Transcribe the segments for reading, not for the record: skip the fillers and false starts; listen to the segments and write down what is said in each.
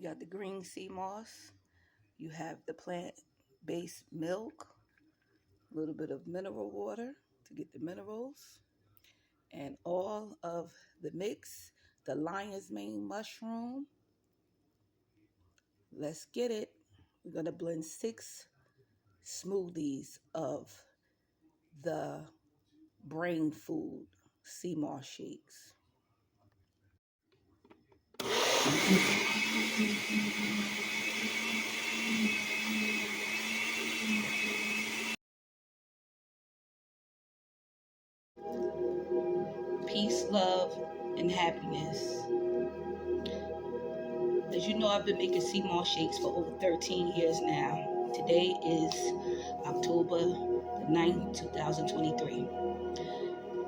You got the green sea moss. You have the plant-based milk, a little bit of mineral water to get the minerals, and all of the mix, the lion's mane mushroom. Let's get it. We're going to blend 6 smoothies of the brain food sea moss shakes. Peace, love, and happiness. As you know, I've been making sea moss shakes for over 13 years now. Today is October the 9th, 2023.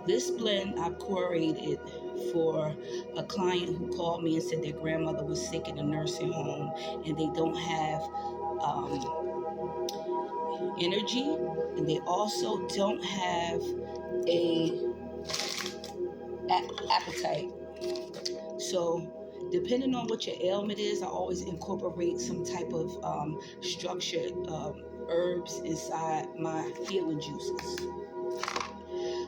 This blend I curated for a client who called me and said their grandmother was sick in a nursing home and they don't have energy, and they also don't have a appetite. So depending on what your ailment is, I always incorporate some type of structured herbs inside my healing juices.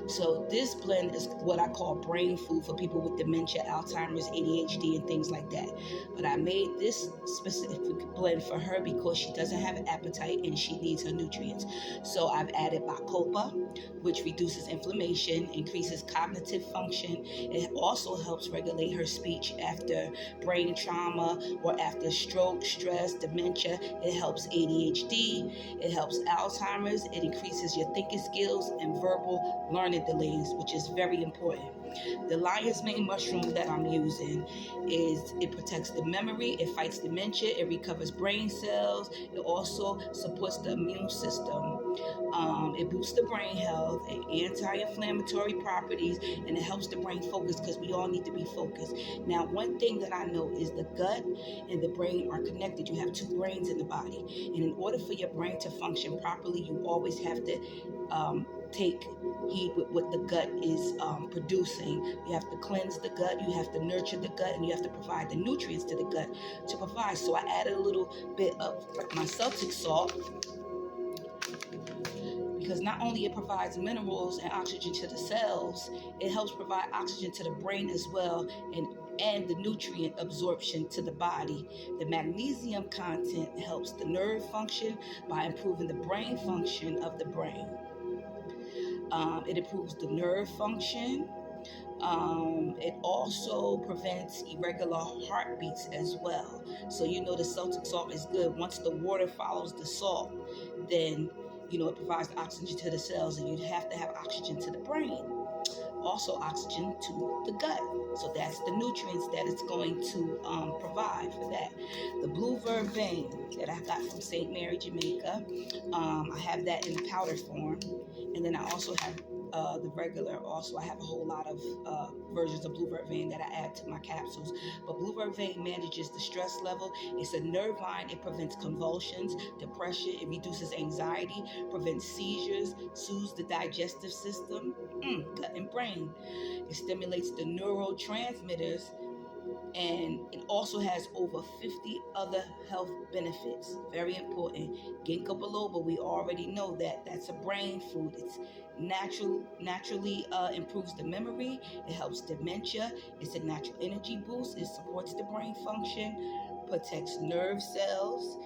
So this blend is what I call brain food for people with dementia, Alzheimer's, ADHD, and things like that. But I made this specific blend for her because she doesn't have an appetite and she needs her nutrients. So I've added bacopa, which reduces inflammation, increases cognitive function. It also helps regulate her speech after brain trauma or after stroke, stress, dementia. It helps ADHD. It helps Alzheimer's. It increases your thinking skills and verbal learning delays, which is very important. The lion's mane mushroom that I'm using it protects the memory, it fights dementia, it recovers brain cells, it also supports the immune system. It boosts the brain health and anti-inflammatory properties, and it helps the brain focus because we all need to be focused. Now, one thing that I know is the gut and the brain are connected. You have 2 brains in the body, and in order for your brain to function properly, you always have to take heed with what the gut is producing. You have to cleanse the gut, you have to nurture the gut, and you have to provide the nutrients to the gut to provide. So I added a little bit of my Celtic salt because not only it provides minerals and oxygen to the cells, it helps provide oxygen to the brain as well, and the nutrient absorption to the body. The magnesium content helps the nerve function by improving the brain function of the brain. It improves the nerve function. It also prevents irregular heartbeats as well. So you know the Celtic salt is good. Once the water follows the salt, then it provides oxygen to the cells, and you have to have oxygen to the brain. Also oxygen to the gut. So that's the nutrients that it's going to provide for that. The blue vervain that I got from St. Mary, Jamaica, I have that in the powder form. And then I also have the regular. Also, I have a whole lot of versions of blue vervain that I add to my capsules. But blue vervain manages the stress level. It's a nervine. It prevents convulsions, depression. It reduces anxiety, prevents seizures, soothes the digestive system, gut and brain. It stimulates the neurotransmitters, and it also has over 50 other health benefits. Very important. Ginkgo biloba, we already know that that's a brain food. It's naturally improves the memory. It helps dementia. It's a natural energy boost. It supports the brain function, protects nerve cells,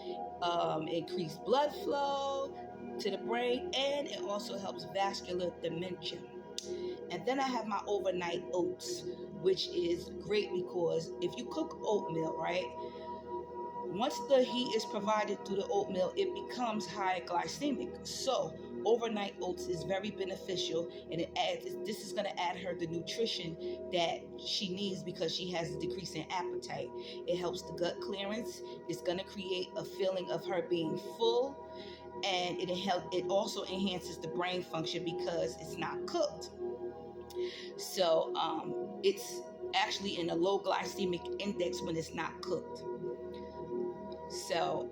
increase blood flow to the brain, and it also helps vascular dementia. And then I have my overnight oats, which is great because if you cook oatmeal, right, once the heat is provided through the oatmeal, it becomes high glycemic. So overnight oats is very beneficial, and this is going to add her the nutrition that she needs because she has a decrease in appetite. It helps the gut clearance. It's going to create a feeling of her being full, and it also enhances the brain function because it's not cooked. So it's actually in a low glycemic index when it's not cooked. So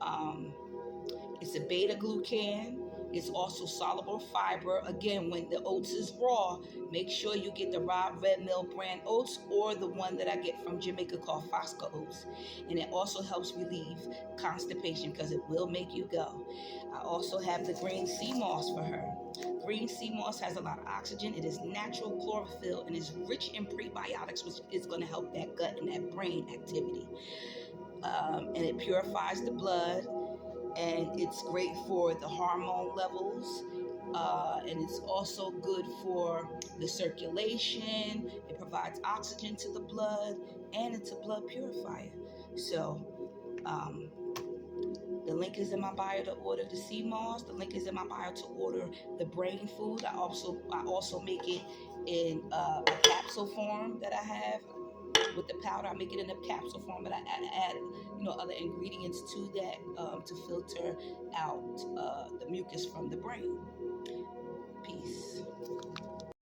it's a beta glucan. It's also soluble fiber. Again, when the oats is raw, make sure you get the raw red mill brand oats or the one that I get from Jamaica called Fosca oats. And it also helps relieve constipation because it will make you go. I also have the green sea moss for her. Green sea moss has a lot of oxygen. It is natural chlorophyll and is rich in prebiotics, which is going to help that gut and that brain activity. And it purifies the blood, and it's great for the hormone levels. And it's also good for the circulation. It provides oxygen to the blood, and it's a blood purifier. So um, the link is in my bio to order the sea moss. The link is in my bio to order the brain food. I also make it in a capsule form that I have with the powder. I make it in a capsule form, but I add other ingredients to that to filter out the mucus from the brain. Peace.